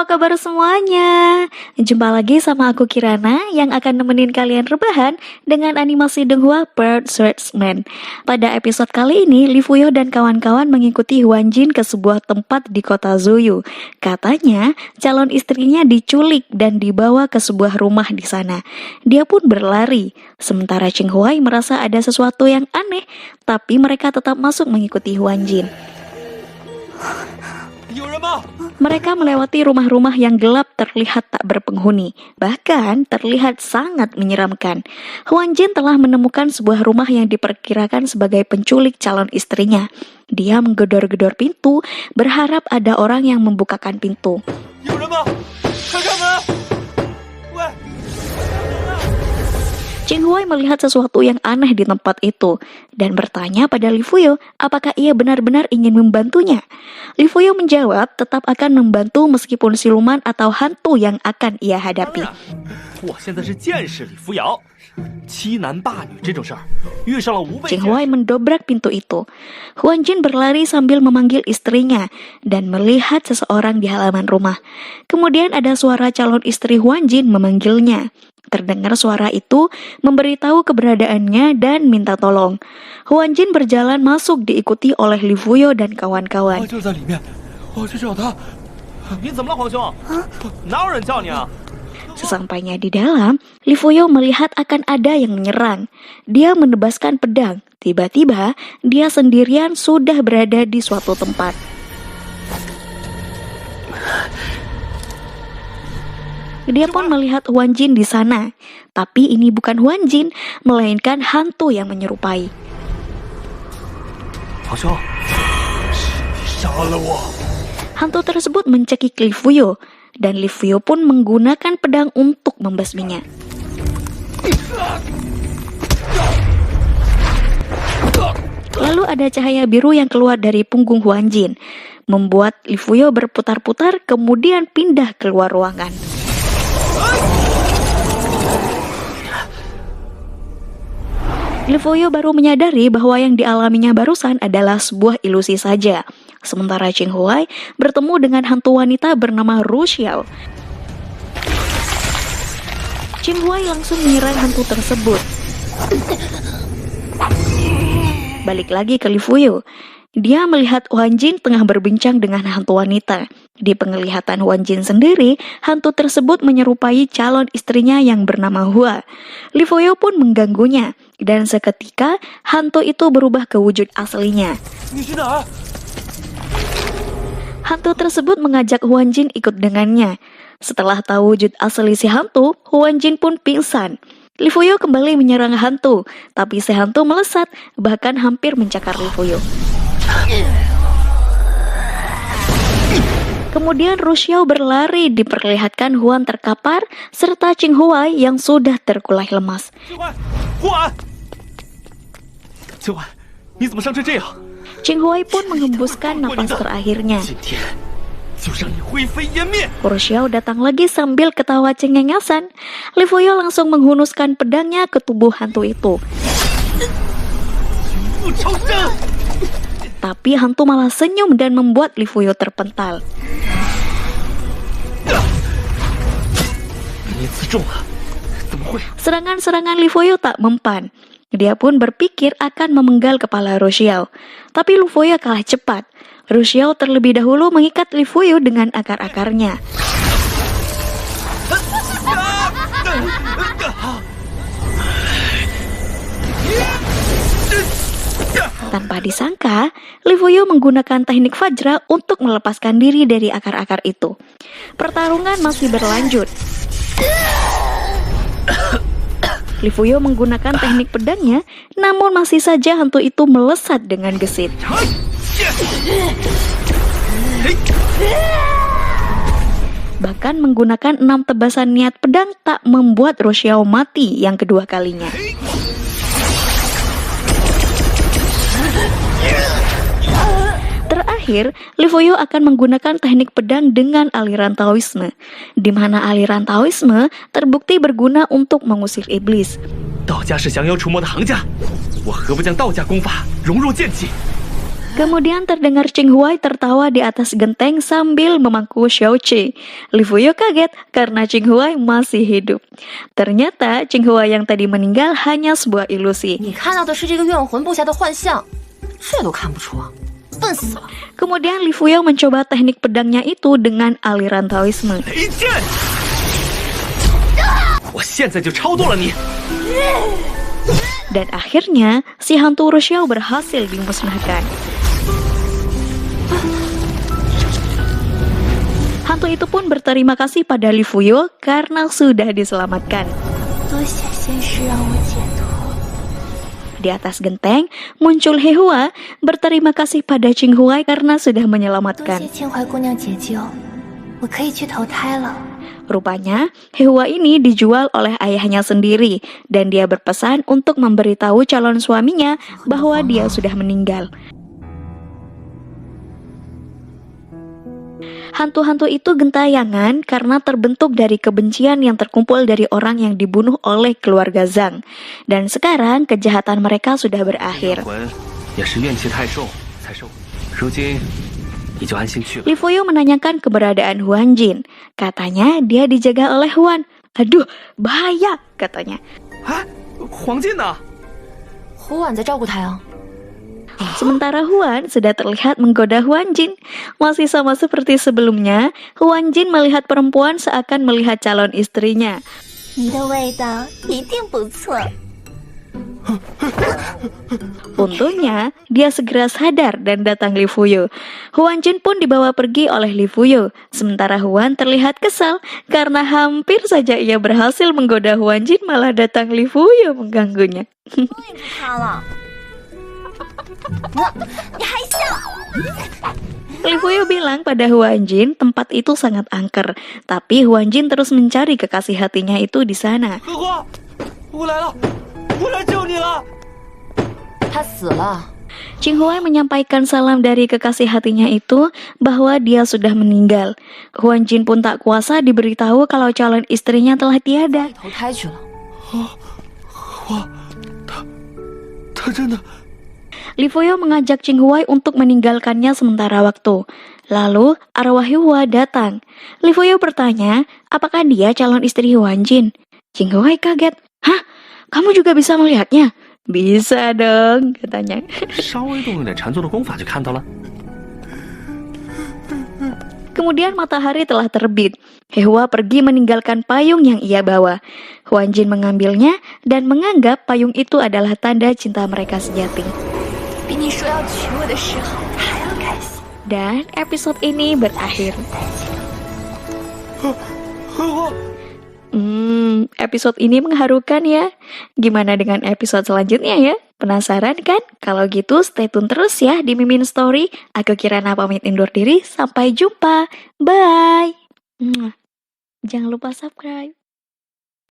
apa kabar semuanya? Jumpa lagi sama aku Kirana yang akan nemenin kalian rebahan dengan animasi Donghua Bird Swordsman. Pada episode kali ini, Li Fuyo dan kawan-kawan mengikuti Huan Jin ke sebuah tempat di kota Zuyu. Katanya, calon istrinya diculik dan dibawa ke sebuah rumah di sana. Dia pun berlari, sementara Ching Huai merasa ada sesuatu yang aneh, tapi mereka tetap masuk mengikuti Huan Jin. Mereka melewati rumah-rumah yang gelap terlihat tak berpenghuni, bahkan terlihat sangat menyeramkan. Huan Jin telah menemukan sebuah rumah yang diperkirakan sebagai penculik calon istrinya. Dia menggedor-gedor pintu, berharap ada orang yang membukakan pintu. Ching Huai melihat sesuatu yang aneh di tempat itu dan bertanya pada Li Fuyo apakah ia benar-benar ingin membantunya. Li Fuyo menjawab tetap akan membantu meskipun siluman atau hantu yang akan ia hadapi. Ching Huai mendobrak pintu itu. Huan Jin berlari sambil memanggil istrinya dan melihat seseorang di halaman rumah. Kemudian ada suara calon istri Huan Jin memanggilnya. Terdengar suara itu memberitahu keberadaannya dan minta tolong. Huan Jin berjalan masuk diikuti oleh Li Fuyo dan kawan-kawan. Sesampainya di dalam, Li Fuyo melihat akan ada yang menyerang. Dia menebaskan pedang. Tiba-tiba, dia sendirian sudah berada di suatu tempat. Dia pun melihat Huan Jin di sana, tapi ini bukan Huan Jin, melainkan hantu yang menyerupai. Hantu tersebut mencekik Li Fuyo, dan Li Fuyo pun menggunakan pedang untuk membasminya. Lalu ada cahaya biru yang keluar dari punggung Huan Jin, membuat Li Fuyo berputar-putar kemudian pindah keluar ruangan. Li Fuyo baru menyadari bahwa yang dialaminya barusan adalah sebuah ilusi saja. Sementara Ching Huai bertemu dengan hantu wanita bernama Ru Xiao. Ching Huai langsung menyerang hantu tersebut. Balik lagi ke Li Fuyo. Dia melihat Huan Jin tengah berbincang dengan hantu wanita. Di penglihatan Huan Jin sendiri, hantu tersebut menyerupai calon istrinya yang bernama Hua. Li Fuyo pun mengganggunya, dan seketika hantu itu berubah ke wujud aslinya. Hantu tersebut mengajak Huan Jin ikut dengannya. Setelah tahu wujud asli si hantu, Huan Jin pun pingsan. Li Fuyo kembali menyerang hantu, tapi si hantu melesat, bahkan hampir mencakar Li Fuyo. Kemudian Ru Xiao berlari diperlihatkan Huan terkapar serta Ching Huai yang sudah terkulai lemas. Ching Huai pun mengembuskan napas terakhirnya. Ru Xiao datang lagi sambil ketawa cengengesan. Li Fuyo langsung menghunuskan pedangnya ke tubuh hantu itu. Tapi hantu malah senyum dan membuat Li Fuyo terpental. Serangan-serangan Li Fuyo tak mempan. Dia pun berpikir akan memenggal kepala Ru Xiao. Tapi Li Fuyo kalah cepat. Ru Xiao terlebih dahulu mengikat Li Fuyo dengan akar-akarnya. Tanpa disangka, Li Fuyo menggunakan teknik Fajra untuk melepaskan diri dari akar-akar itu. Pertarungan masih berlanjut. Li Fuyo menggunakan teknik pedangnya, namun masih saja hantu itu melesat dengan gesit. Bahkan menggunakan 6 tebasan niat pedang tak membuat Ru Xiao mati yang kedua kalinya. Terakhir, Li Fuyo akan menggunakan teknik pedang dengan aliran Taoisme, di mana aliran Taoisme terbukti berguna untuk mengusir iblis. Kemudian terdengar Qing Huai tertawa di atas genteng sambil memangku Xiao Qi. Li Fuyo kaget karena Qing Huai masih hidup. Ternyata Qing Huai yang tadi meninggal hanya sebuah ilusi. 你看到的是这个怨魂部下的幻象，这都看不出，笨死了。 Kemudian Li Fuyo mencoba teknik pedangnya itu dengan aliran Taoisme. 雷剑！我现在就超度了你！ Dan akhirnya, si hantu Roxiao berhasil dimusnahkan. Hantu itu pun berterima kasih pada Li Fuyo karena sudah diselamatkan. 多谢仙师让我解脱。 Di atas genteng, muncul He Hua berterima kasih pada Qing Huai karena sudah 多 menyelamatkan. 谢秦淮姑娘解救，我可以去投胎了。 Rupanya, He Hua ini dijual oleh ayahnya sendiri dan dia berpesan untuk memberitahu calon suaminya bahwa dia sudah meninggal. Hantu-hantu itu gentayangan karena terbentuk dari kebencian yang terkumpul dari orang yang dibunuh oleh keluarga Zhang. Dan sekarang kejahatan mereka sudah berakhir. 魂也是怨气太重才受，如今你就安心去吧。 Li Fuyo menanyakan keberadaan Huan Jin. Katanya dia dijaga oleh Huan. Aduh, bahaya, katanya. 哎，黄金呢？ 胡婉在照顾他呀。 Sementara Huan sudah terlihat menggoda Huan Jin. Masih sama seperti sebelumnya, Huan Jin melihat perempuan seakan melihat calon istrinya. 你的味道一定不错。 Untungnya, dia segera sadar dan datang Li Fuyo. Huan Jin pun dibawa pergi oleh Li Fuyo. Sementara Huan terlihat kesal karena hampir saja ia berhasil menggoda Huan Jin, malah datang Li Fuyo mengganggunya. 终于不他了。你还笑？ Li Fuyo bilang pada Huan Jin tempat itu sangat angker, tapi Huan Jin terus mencari kekasih hatinya itu di sana. 荷花，我来了，我来救你了。 他死了。 Qing Huai menyampaikan salam dari kekasih hatinya itu bahwa dia sudah meninggal. Huan Jin pun tak kuasa diberitahu kalau calon istrinya telah tiada. 投胎去了。 他真的 Li Fuyo mengajak Qing Huai untuk meninggalkannya sementara waktu. Lalu arwah Hua datang. Li Fuyo bertanya, apakah dia calon istri Huan Jin? Qing Huai kaget. Hah? Kamu juga bisa melihatnya? Bisa dong, katanya. 稍微动用点禅宗的功法就看到了。 Kemudian matahari telah terbit. He Hua pergi meninggalkan payung yang ia bawa. Huan Jin mengambilnya dan menganggap payung itu adalah tanda cinta mereka sejati. 比你说要娶我的时候还要开心。 Dan episode ini berakhir. 荷花， Episode ini mengharukan ya. Gimana dengan episode selanjutnya ya? Penasaran kan? Kalau gitu stay tune terus ya di Mimin Story. Aku Kirana pamit undur diri. Sampai jumpa. Bye. Jangan lupa subscribe.